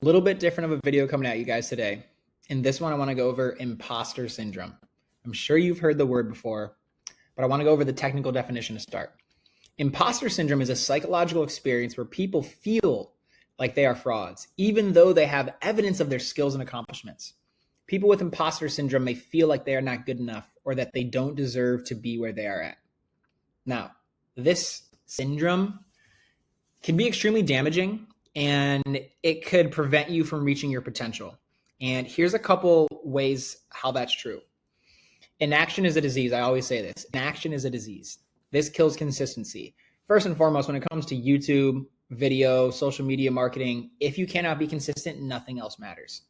A little bit different of a video coming at you guys today. In this one, I want to go over imposter syndrome. I'm sure you've heard the word before, but I want to go over the technical definition to start. Imposter syndrome is a psychological experience where people feel like they are frauds, even though they have evidence of their skills and accomplishments. People with imposter syndrome may feel like they are not good enough or that they don't deserve to be where they are at. Now, this syndrome can be extremely damaging and it could prevent you from reaching your potential. And here's a couple ways how that's true. Inaction is a disease. I always say this. Inaction is a disease. This kills consistency. First and foremost, when it comes to YouTube, video, social media marketing, if you cannot be consistent, nothing else matters.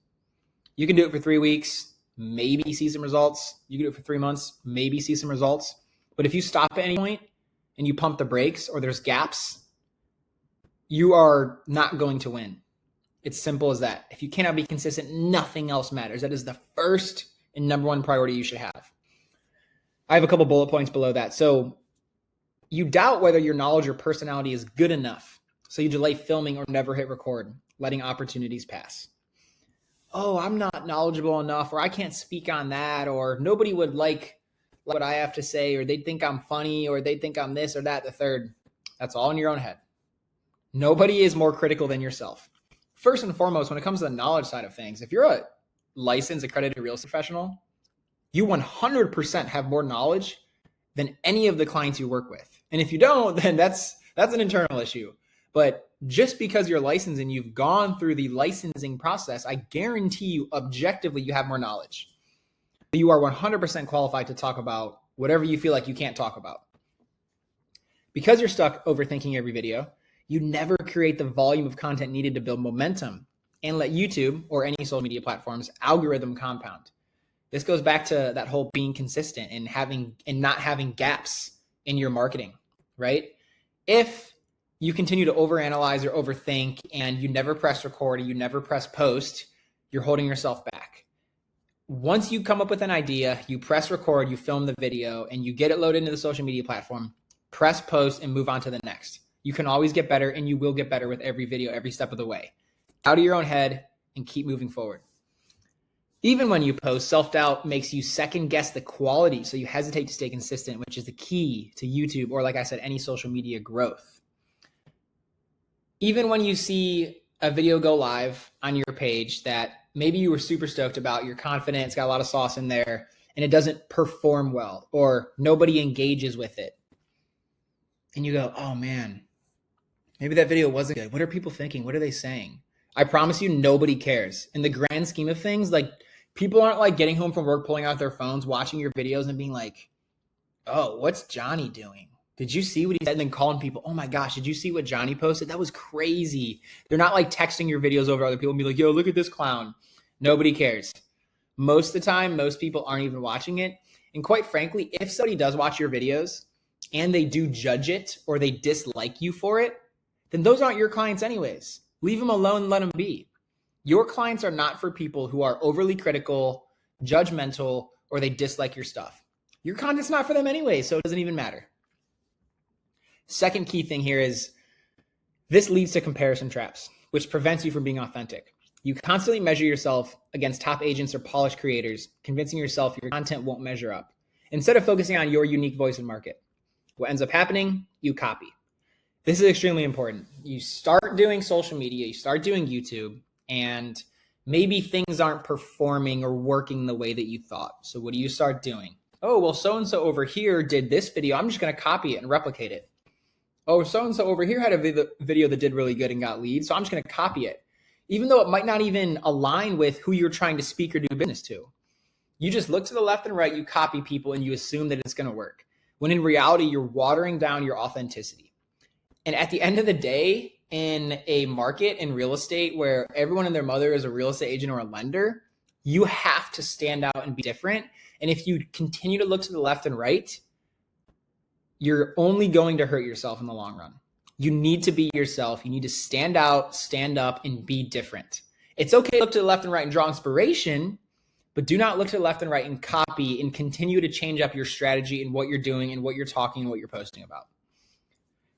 You can do it for 3 weeks, maybe see some results. You can do it for 3 months, maybe see some results. But if you stop at any point and you pump the brakes or there's gaps, you are not going to win. It's simple as that. If you cannot be consistent, nothing else matters. That is the first and number one priority you should have. I have a couple bullet points below that. So you doubt whether your knowledge or personality is good enough. So you delay filming or never hit record, letting opportunities pass. Oh, I'm not knowledgeable enough, or I can't speak on that, or nobody would like what I have to say, or they think I'm funny, or they think I'm this or that, the third. That's all in your own head. Nobody is more critical than yourself. First and foremost, when it comes to the knowledge side of things, if you're a licensed, accredited real estate professional, you 100% have more knowledge than any of the clients you work with. And if you don't, then that's an internal issue. But just because you're licensed and you've gone through the licensing process, I guarantee you objectively you have more knowledge. You are 100% qualified to talk about whatever you feel like you can't talk about. Because you're stuck overthinking every video, you never create the volume of content needed to build momentum and let YouTube or any social media platform's algorithm compound. This goes back to that whole being consistent and not having gaps in your marketing, right? If you continue to overanalyze or overthink and you never press record or you never press post, you're holding yourself back. Once you come up with an idea, you press record, you film the video, and you get it loaded into the social media platform, press post and move on to the next. You can always get better, and you will get better with every video, every step of the way. Out of your own head and keep moving forward. Even when you post, self-doubt makes you second guess the quality, so you hesitate to stay consistent, which is the key to YouTube or, like I said, any social media growth. Even when you see a video go live on your page that maybe you were super stoked about, you're confident, it's got a lot of sauce in there, and it doesn't perform well or nobody engages with it. And you go, oh man, maybe that video wasn't good. What are people thinking? What are they saying? I promise you, nobody cares. In the grand scheme of things, like people aren't like getting home from work, pulling out their phones, watching your videos and being like, oh, what's Johnny doing? Did you see what he said? And then calling people, oh my gosh, did you see what Johnny posted? That was crazy. They're not like texting your videos over to other people and be like, yo, look at this clown. Nobody cares. Most of the time, most people aren't even watching it. And quite frankly, if somebody does watch your videos and they do judge it or they dislike you for it, then those aren't your clients anyways. Leave them alone and let them be. Your clients are not for people who are overly critical, judgmental, or they dislike your stuff. Your content's not for them anyway, so it doesn't even matter. Second key thing here is this leads to comparison traps, which prevents you from being authentic. You constantly measure yourself against top agents or polished creators, convincing yourself your content won't measure up, instead of focusing on your unique voice and market. What ends up happening? You copy. This is extremely important. You start doing social media, you start doing YouTube, and maybe things aren't performing or working the way that you thought. So what do you start doing? Oh, well, so-and-so over here did this video. I'm just going to copy it and replicate it. Oh, so-and-so over here had a video that did really good and got leads, so I'm just going to copy it. Even though it might not even align with who you're trying to speak or do business to. You just look to the left and right, you copy people, and you assume that it's going to work. When in reality, you're watering down your authenticity. And at the end of the day, in a market in real estate where everyone and their mother is a real estate agent or a lender, you have to stand out and be different. And if you continue to look to the left and right, you're only going to hurt yourself in the long run. You need to be yourself. You need to stand out, stand up, and be different. It's okay to look to the left and right and draw inspiration, but do not look to the left and right and copy and continue to change up your strategy and what you're doing and what you're talking and what you're posting about.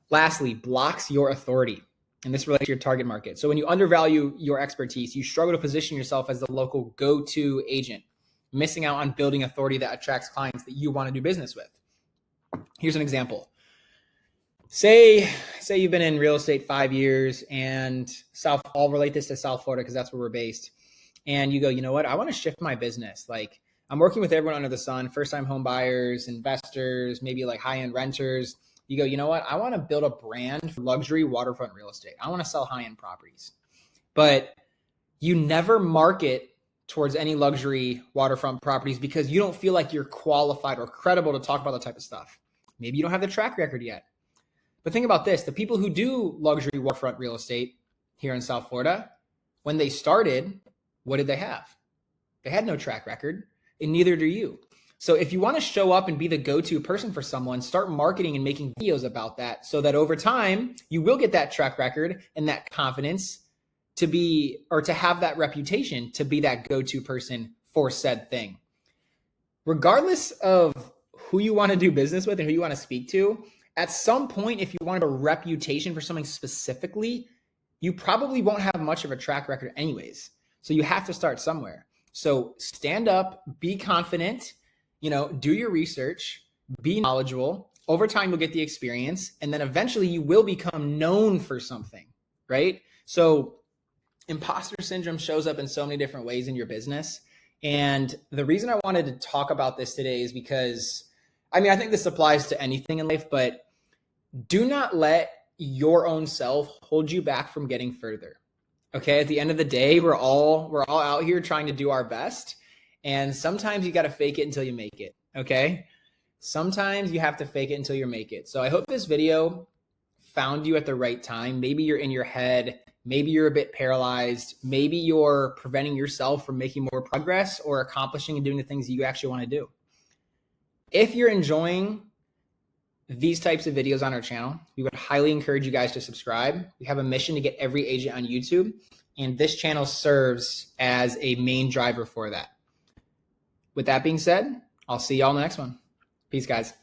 Lastly, blocks your authority. And this relates to your target market. So when you undervalue your expertise, you struggle to position yourself as the local go-to agent, missing out on building authority that attracts clients that you want to do business with. Here's an example. Say you've been in real estate 5 years, and I'll relate this to South Florida because that's where we're based. And you go, you know what? I want to shift my business. Like, I'm working with everyone under the sun, first-time home buyers, investors, maybe like high-end renters. You go, you know what? I want to build a brand for luxury waterfront real estate. I want to sell high-end properties. But you never market towards any luxury waterfront properties because you don't feel like you're qualified or credible to talk about that type of stuff. Maybe you don't have the track record yet. But think about this. The people who do luxury waterfront real estate here in South Florida, when they started, what did they have? They had no track record, and neither do you. So if you want to show up and be the go-to person for someone, start marketing and making videos about that so that over time, you will get that track record and that confidence to be, or to have that reputation to be that go-to person for said thing. Regardless of who you want to do business with and who you want to speak to, at some point, if you want a reputation for something specifically, you probably won't have much of a track record anyways. So you have to start somewhere. So stand up, be confident, do your research, be knowledgeable. Over time, you'll get the experience, and then eventually you will become known for something, right? So imposter syndrome shows up in so many different ways in your business. And the reason I wanted to talk about this today is because, I think this applies to anything in life, but do not let your own self hold you back from getting further. Okay. At the end of the day, we're all out here trying to do our best. And sometimes you got to fake it until you make it. Okay. Sometimes you have to fake it until you make it. So I hope this video found you at the right time. Maybe you're in your head. Maybe you're a bit paralyzed. Maybe you're preventing yourself from making more progress or accomplishing and doing the things you actually want to do. If you're enjoying these types of videos on our channel, we would highly encourage you guys to subscribe. We have a mission to get every agent on YouTube, and this channel serves as a main driver for that. With that being said, I'll see y'all in the next one. Peace, guys.